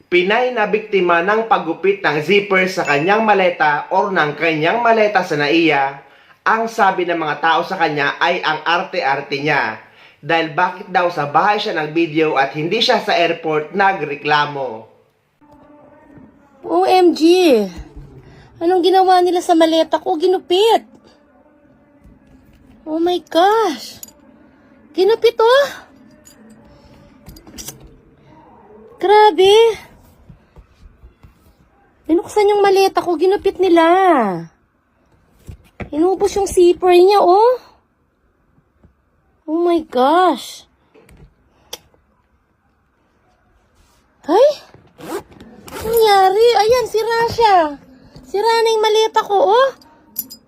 Pinay na biktima ng paggupit ng zipper sa kanyang maleta o ng kanyang maleta sa NAIA, ang sabi ng mga tao sa kanya ay ang arte-arte niya. Dahil bakit daw sa bahay siya nag-video at hindi siya sa airport nagreklamo. OMG! Anong ginawa nila sa maleta ko? Ginupit! Oh my gosh! Ginupit oh! Grabe! Binuksan yung maleta ko, ginupit nila. Inubos yung zipper niya, oh. Oh my gosh. Ay! Ano nangyari? Ayan, sira siya. Sira na yung maleta ko, oh.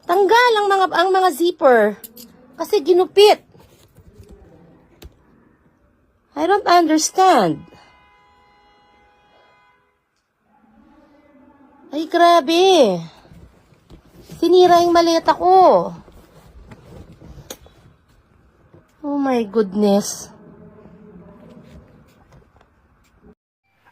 Tanggal ang mga zipper. Kasi ginupit. I don't understand. Ay, grabe. Sinira yung maleta ko. Oh my goodness.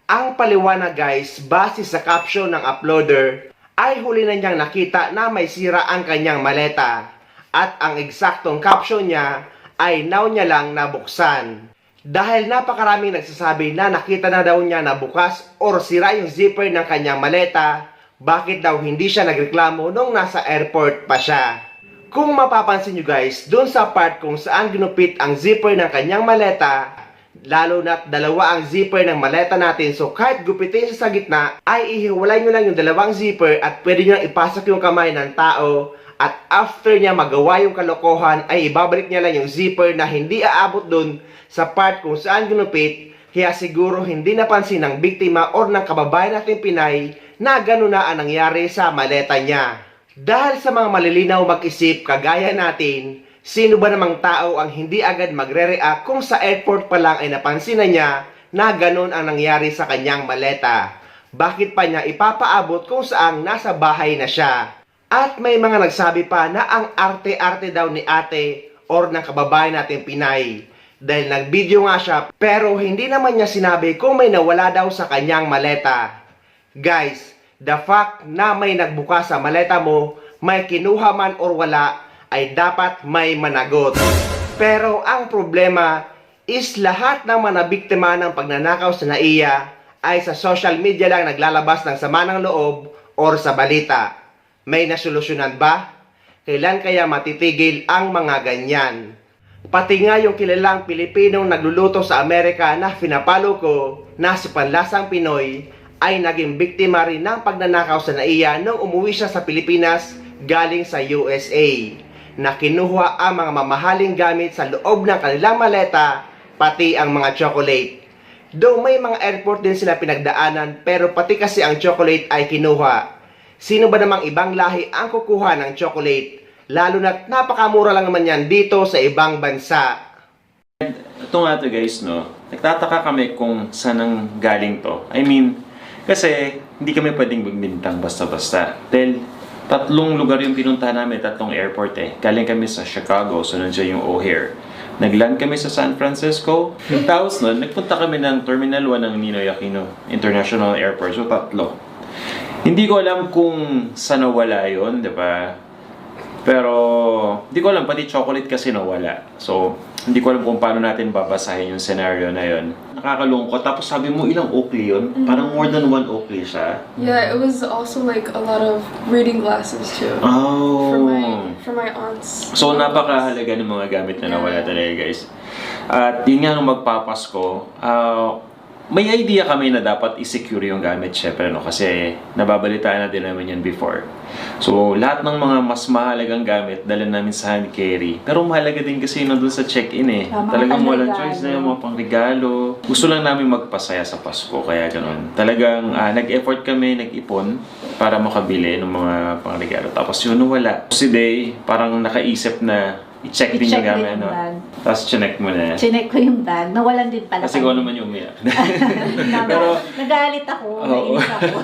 Ang paliwanag guys, base sa caption ng uploader, ay huli na niyang nakita na may sira ang kanyang maleta. At ang eksaktong caption niya ay now niya lang nabuksan. Dahil napakaraming nagsasabi na nakita na daw niya na bukas or sira yung zipper ng kanyang maleta, bakit daw hindi siya nagreklamo nung nasa airport pa siya? Kung mapapansin nyo guys, dun sa part kung saan ginupit ang zipper ng kanyang maleta, lalo na't dalawa ang zipper ng maleta natin, so kahit gupitin siya sa gitna, ay ihiwalay nyo lang yung dalawang zipper at pwede nyo lang ipasok yung kamay ng tao, at after niya magawa yung kalokohan, ay ibabalik niya lang yung zipper na hindi aabot dun sa part kung saan ginupit, kaya siguro hindi napansin ng biktima or ng kababayan natin Pinay na gano'n na ang nangyari sa maleta niya. Dahil sa mga malilinaw mag-isip kagaya natin, sino ba namang tao ang hindi agad magre-react kung sa airport pa lang ay napansin na niya na gano'n ang nangyari sa kanyang maleta? Bakit pa niya ipapaabot kung saang nasa bahay na siya? At may mga nagsabi pa na ang arte-arte daw ni ate or ng kababayan natin Pinay. Dahil nag-video nga siya pero hindi naman niya sinabi kung may nawala daw sa kanyang maleta. Guys, the fact na may nagbukas sa maleta mo, may kinuha man or wala, ay dapat may managot. Pero ang problema is lahat ng mga biktima ng pagnanakaw sa NAIA ay sa social media lang naglalabas ng sama ng loob or sa balita. May nasolusyonan ba? Kailan kaya matitigil ang mga ganyan? Pati nga yung kilalang Pilipinong nagluluto sa Amerika na pinapalo ko na si Panlasang Pinoy ay naging biktima rin ng pagnanakaw sa NAIA nung umuwi siya sa Pilipinas galing sa USA, na kinuha ang mga mamahaling gamit sa loob ng kanilang maleta, pati ang mga chocolate. Though may mga airport din sila pinagdaanan, pero pati kasi ang chocolate ay kinuha. Sino ba namang ibang lahi ang kukuha ng chocolate? Lalo na't napakamura lang naman yan dito sa ibang bansa. Ito nga to guys, no? Nagtataka kami kung saan ang galing to. I mean, kasi hindi kami pwedeng magbintang basta-basta. Dahil 3 lugar yung pinuntahan namin, 3 airport eh. Galing kami sa Chicago, so nandiyan yung O'Hare. Nagland kami sa San Francisco. Tapos nun, nagpunta kami ng Terminal 1 ng Ninoy Aquino International Airport. So 3. Hindi ko alam kung saan nawala yun, di ba? Pero, hindi ko alam, pati chocolate kasi nawala. So, hindi ko alam kung paano natin babasahin yung scenario na yun. Nakakalungkot. Tapos sabi mo, ilang Oakley yun? Parang more than 1 Oakley siya. Yeah, it was also like a lot of reading glasses too. Oh. For my aunts. So, napakahalaga ng mga gamit na nawala talaga, guys. At yun nga nung magpapasko, may idea kami na dapat i-secure yung gamit, syempre, no? Kasi nababalitaan na din namin yan before. So, lahat ng mga mas mahalagang gamit, dala namin sa hand carry. Pero mahalaga din kasi yun doon sa check-in eh. Talagang walang choice na yung mga pangregalo. Gusto lang namin magpasaya sa Pasko, kaya ganoon. Talagang nag-effort kami, nag-ipon para makabili ng mga pangregalo. Tapos yun, wala. Si Day, parang nakaisip na i-check din I-check yung gamit, din yung no? bag. Tapos chinek mo na. Chinek ko yung bag. Nawalan din pala. Kasi ikaw naman yung umiyak. Pero, nagalit ako. Oo. Nainis ako.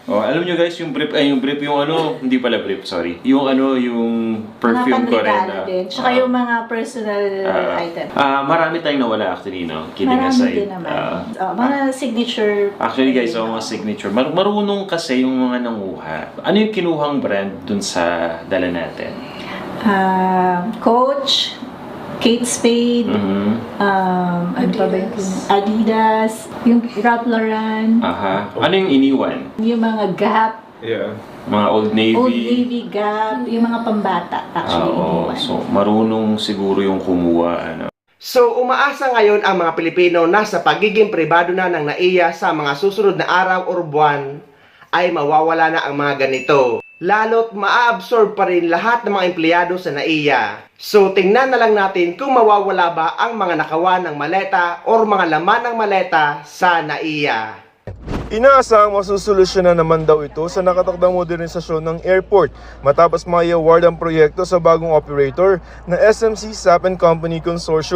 Oh, alam nyo guys, yung brief, yung ano, hindi pala brief, sorry. Yung ano, yung perfume ko rin. Mga din. Tsaka yung mga personal item. Marami tayong nawala actually, no? Kidding Marami aside. din naman. Mga signature. Actually guys, mga signature. Marunong kasi yung mga nanguha. Ano yung kinuhang brand dun sa dala natin? Coach, Kate Spade, ano pa ba yung Adidas, yung Ralph Lauren, Aha. Ano yung iniwan? yung mga Gap, Mga Old Navy? Old Navy Gap, yung mga pambata actually. Oo. iniwan. So, marunong siguro yung kumuha, ano. So, umaasa ngayon ang mga Pilipino na sa pagiging pribado na ng NAIA sa mga susunod na araw o buwan ay mawawala na ang mga ganito. Lalo't maa-absorb pa rin lahat ng mga empleyado sa NAIA. So, tingnan na lang natin kung mawawala ba ang mga nakawan ng maleta or mga laman ng maleta sa NAIA. Inaasahang masusolusyonan naman daw ito sa nakatakdang modernisasyon ng airport matapos ma-award ang proyekto sa bagong operator na SMC Sap & Company Consortium.